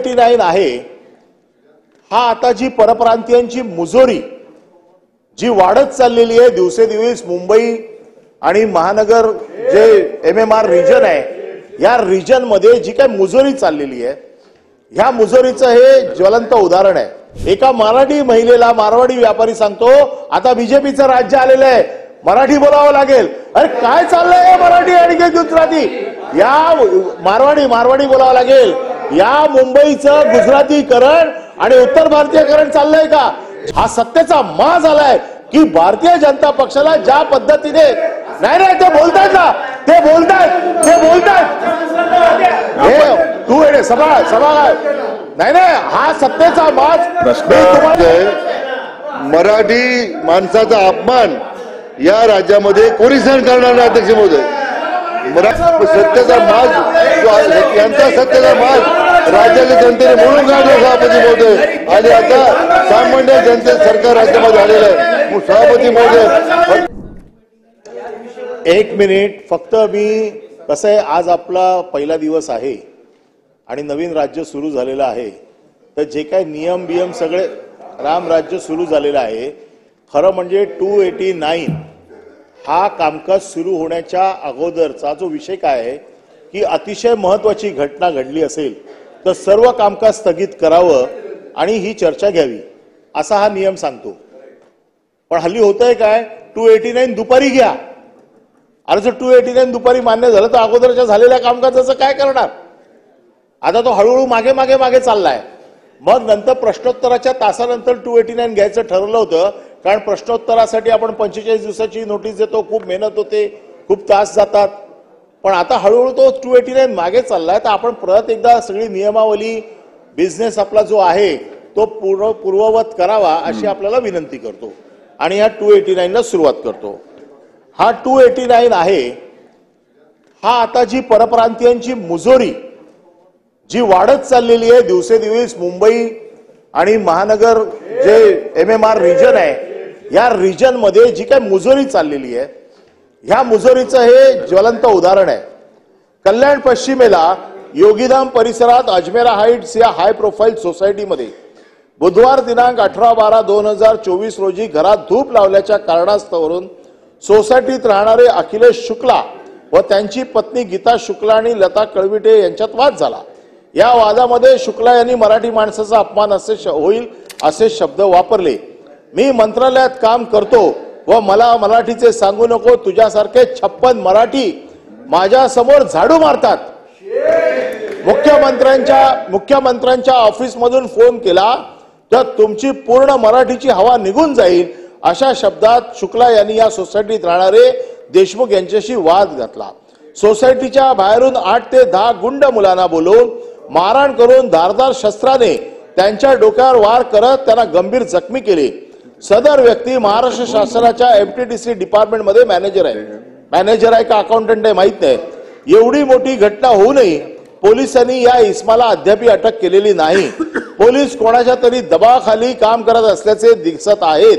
289 आहे हा आता जी परप्रांतीयांची मुजोरी जी वाढत चाललेली आहे दिवसेदिवस मुंबई आणि महानगर जे MMR रिजन आहे या रिजन मध्ये जी काही मुजोरी चाललेली आहे ह्या मुजोरीचं हे ज्वलंत उदाहरण आहे। एका मराठी महिलेला मारवाडी व्यापारी सांगतो आता बीजेपीचं राज्य आलेलं आहे मराठी बोलावं लागेल। अरे काय चाललंय मराठी आणि गुजराती या मारवाडी बोलावं लागेल। या मुंबईचं गुजरातीकरण आणि उत्तर भारतीयकरण चाललंय का? हा सत्तेचा मा झालाय की भारतीय जनता पक्षाला ज्या पद्धतीने नाही ते बोलतायत ना ते बोलतायत तू सभा नाही हा सत्तेचा माज मराठी माणसाचा अपमान या राज्यामध्ये कोणी सहन करणार नाही। अध्यक्ष महोदय सत्तेचा माज यांचा सत्तेचा माज राज्याच्या जनतेने म्हणून काढला सभापती महोदय आणि आता सामान्य जनते सरकार राज्यामध्ये आलेलं आहे। सभापती महोदय एक मिनिट फक्त मी कसं आहे आज आपला पहिला दिवस आहे आणि नवीन राज्य सुरू झालेलं आहे तर जे काही नियम सगळे राम राज्य सुरू झालेलं आहे। खरं म्हणजे 289 हा कामकाज सुरू होण्याच्या अगोदरचा जो विषय काय आहे की अतिशय महत्त्वाची घटना घडली असेल तर सर्व कामकाज स्थगित करावं आणि ही चर्चा घ्यावी असा हा नियम सांगतो। पण हल्ली होतंय काय 289 दुपारी घ्या। अरे जर 289 दुपारी मान्य झालं तर अगोदरच्या झालेल्या कामकाजाचं काय करणार? आता तो हळूहळू मागे चाललाय। मग नंतर प्रश्नोत्तराच्या तासानंतर 289 घ्यायचं ठरवलं होतं कारण प्रश्नोत्तरासाठी आपण 45 दिवसाची नोटीस देतो खूप मेहनत होते खूप तास जातात पण आता हळूहळू तो 289 मागे चाललाय तर आपण परत एकदा सगळी नियमावली बिझनेस आपला जो आहे तो पूर्ववत करावा अशी आपल्याला विनंती करतो आणि या 289 ला सुरुवात करतो। हा 289 आहे हा आता जी परप्रांतीयांची मुजोरी जी वाढत चाललेली आहे दिवसेदिवस मुंबई आणि महानगर जे MMR रिजन आहे या रिजन मध्ये जी काही मुजोरी चाललेली आहे ह्या मुजोरीचं हे ज्वलंत उदाहरण आहे। कल्याण पश्चिमेला योगीधाम परिसरात अजमेरा हाइट्स या हाय प्रोफाईल सोसायटीमध्ये बुधवार दिनांक 18/12/2024 रोजी घरात धूप लावल्याच्या कारणास्तवरून सोसायटीत राहणारे अखिलेश शुक्ला व त्यांची पत्नी गीता शुक्ला आणि लता कळविटे यांच्यात वाद झाला। या वादामध्ये शुक्ला यांनी मराठी माणसाचा अपमान होईल असे शब्द वापरले। मी मंत्रालयात काम करतो व मला मराठीचे सांगू नको तुझ्यासारखे 56 मराठी माझ्या समोर झाडू मारतात। मुख्यमंत्र्यांच्या ऑफिस मधून फोन केला तर तुमची पूर्ण मराठीची हवा निघून जाईल अशा शब्दात शुक्ला यांनी या सोसायटीत राहणारे देशमुख यांच्याशी वाद घातला। सोसायटीच्या बाहेरून 8 ते 10 गुंड मुलांना बोलवून मारहाण करून धारदार शस्त्राने त्यांच्या डोक्यावर वार करत त्यांना गंभीर जखमी केले। सदर व्यक्ती महाराष्ट्र शासनाच्या MTDC डिपार्टमेंट मध्ये मॅनेजर आहे का अकाउंटंट आहे माहित नाही। एवढी मोठी घटना होऊनही पोलिसांनी या इस्माला अद्याप अटक केलेली नाही। पोलीस कोणाच्या तरी दबावाखाली काम करत असल्याचे दिसत आहेत।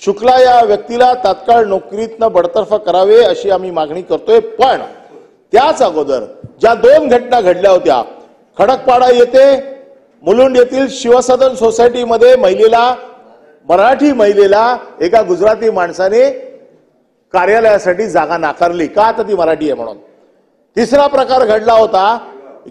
शुक्ला या व्यक्तीला तात्काळ नोकरीतनं बडतर्फ करावे अशी आम्ही मागणी करतोय। पण त्याच अगोदर ज्या 2 घटना घडल्या होत्या खडकपाडा येथे मुलुंड येथील शिवसदन सोसायटीमध्ये मराठी महिलेला एका गुजराती माणसाने कार्यालयासाठी जागा नाकारली का आता ती मराठी आहे म्हणून। तिसरा प्रकार घडला होता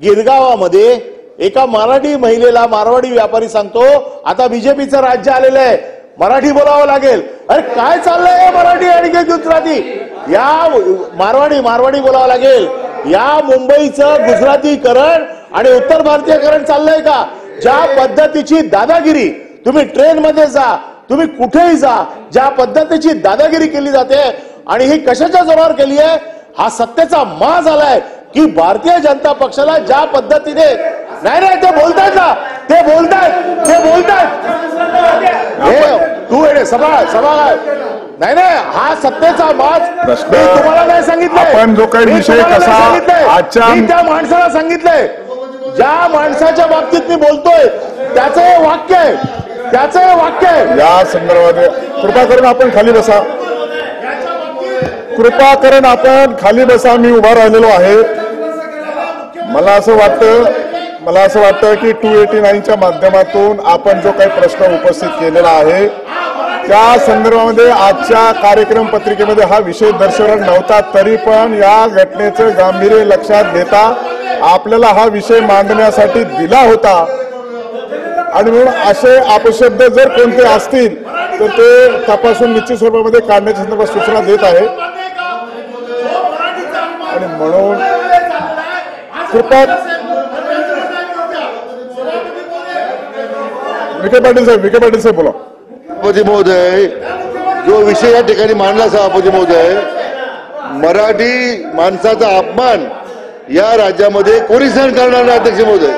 गिरगावामध्ये एका मराठी महिलेला मारवाडी व्यापारी सांगतो आता बीजेपीचं राज्य आलेलं आहे मराठी बोलावं लागेल। अरे काय चाललंय मराठी आणि गुजराती या मारवाडी बोलावं लागेल। या मुंबईचं गुजरातीकरण आणि उत्तर भारतीयकरण चाललंय का? ज्या पद्धतीची दादागिरी तुम्ही ट्रेन मध्ये जा तुम्ही कुठेही जा ज्या पद्धतीची दादागिरी केली जाते आणि ही कशाच्या जोरावर केली आहे हा सत्तेचा मा झालाय की भारतीय जनता पक्षाला ज्या पद्धतीने नाही ते बोलतायत ना ते बोलतायत तू सभा नाही हा सत्तेचा माज मी तुम्हाला नाही सांगितलं आपण जो काही विषय कसा आजच्या त्या माणसाला सांगितलंय ज्या माणसाच्या बाबतीत मी बोलतोय त्याचं हे वाक्य आहे या संदर्भात कृपा करून आपण खाली बसा। मी उभा राहिलेलो आहे। मला असं वाटतं मला असं वाटतं की 289च्या माध्यमातून आपण जो काही प्रश्न उपस्थित केलेला आहे त्या संदर्भामध्ये आजच्या कार्यक्रम पत्रिकेमध्ये हा विषय दर्शवला नव्हता, तरी पण या घटनेचं गांभीर्य लक्षात घेता आपल्याला हा विषय मांडण्यासाठी दिला होता आणि म्हणून असे अपशब्द जर कोणते असतील तर ते तपासून निश्चित स्वरूपामध्ये काढण्याच्या संदर्भात सूचना देत आहे। आणि म्हणून कृपा विखे पाटील साहेब बोला। सभापती महोदय, जो विषय या ठिकाणी मांडला सभापती महोदय, मराठी माणसाचा अपमान या राज्यामध्ये कोणी सहन करणार नाही अध्यक्ष महोदय।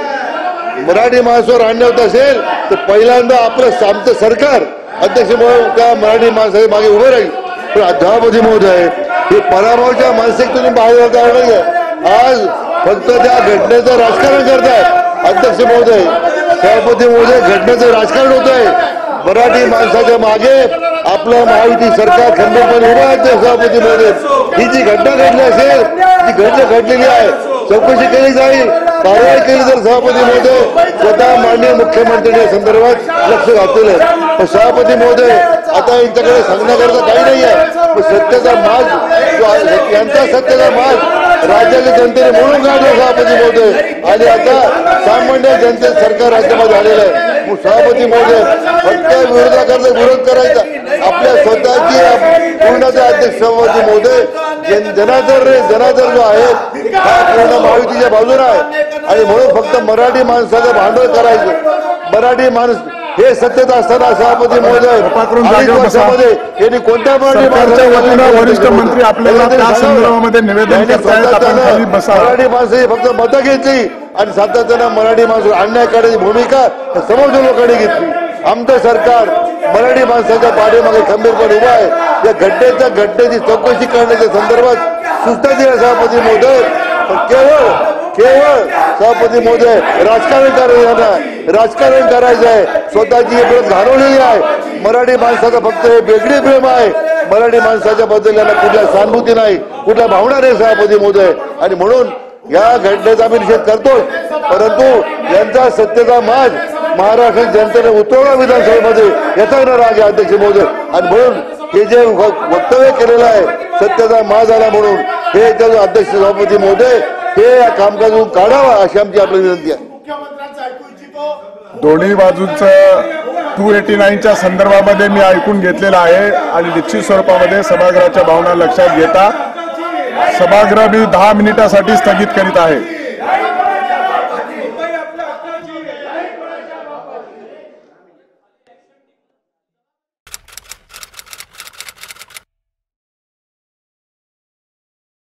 मराठी माणसावर अन्याय होत असेल तर पहिल्यांदा आमचं सरकार अध्यक्ष महोदय मराठी माणसाच्या मागे उभे राहील। पण सभापती महोदय, हे पराभवाच्या मानसिकतेतून बाहेर होता नाही आहे। आज फक्त त्या घटनेचं राजकारण करताय अध्यक्ष महोदय। सभापती महोदय, घटनेचं राजकारण होत आहे। मराठी माणसाच्या मागे आपलं महायुती सरकार खंबीरपणे उभं आहे। सभापती महोदय, ही जी घटना घडली असेल, जी घटना घडलेली आहे, चौकशी केली जाईल, कारवाई केली जाईल। सभापती महोदय, स्वतः माननीय मुख्यमंत्र्यांनी या संदर्भात लक्ष घातलेलं आहे। पण सभापती महोदय, आता यांच्याकडे सांगण्याकरता काही नाही आहे। पण सत्तेचा माज, यांचा सत्तेचा माज राज्याच्या जनतेने म्हणून काढला सभापती महोदय। आणि आता सामान्य जनतेत सरकार राज्यामध्ये आलेलं आहे। सभापती महोदय, फक्त विरोधाकरता विरोध करायचा, आपल्या स्वतःची पूर्णचा अध्यक्ष सभापती महोदय, जनादर जो आहे हा पूर्ण महायुतीच्या बाजूला आहे। आणि म्हणून फक्त मराठी माणसाचं भांडवल करायचं। मराठी माणूस हे सत्तेत असताना सभापती महोदय यांनी कोणत्या वरिष्ठ मंत्री आपल्याला त्या संदर्भामध्ये निवेदन करतायत, आपण खाली बसा। मराठी माणसं फक्त मतं घेतली आणि सातत्यानं मराठी माणूस अन्याय करण्याची भूमिका समोरच्या लोकांनी घेतली। आमचं सरकार मराठी माणसाच्या पाठीमागे खंबीरपणे उभा आहे। या घटनेची चौकशी करण्याच्या संदर्भात सूचना दिल्या सभापती महोदय। केवळ सभापती महोदय, राजकारण करायचं आहे। स्वतःची प्रत घालवलेली आहे। मराठी माणसाचा फक्त हे वेगळी प्रेम आहे। मराठी माणसाच्या बद्दल यांना कुठल्या सहानुभूती नाही, कुठल्या भावना नाही सभापती महोदय। आणि म्हणून या घटनेचा आम्ही निषेध करतो, परंतु यांचा सत्तेचा माज महाराष्ट्र जनतेने उतरवला विधानसभेमध्ये, याचा राग आहे अध्यक्ष महोदय। आणि म्हणून हे जे वक्तव्य केलेलं आहे सत्तेचा माज आला म्हणून, हे अध्यक्ष सभापती महोदय हे या कामकाजातून काढावा अशी आमची आपली विनंती आहे। दोन्ही बाजूंचं 289च्या संदर्भामध्ये मी ऐकून घेतलेलं आहे आणि निश्चित स्वरूपामध्ये सभागृहाच्या भावना लक्षात घेता सभागृह मी 10 मिनिटासाठी स्थगित करीत आहे।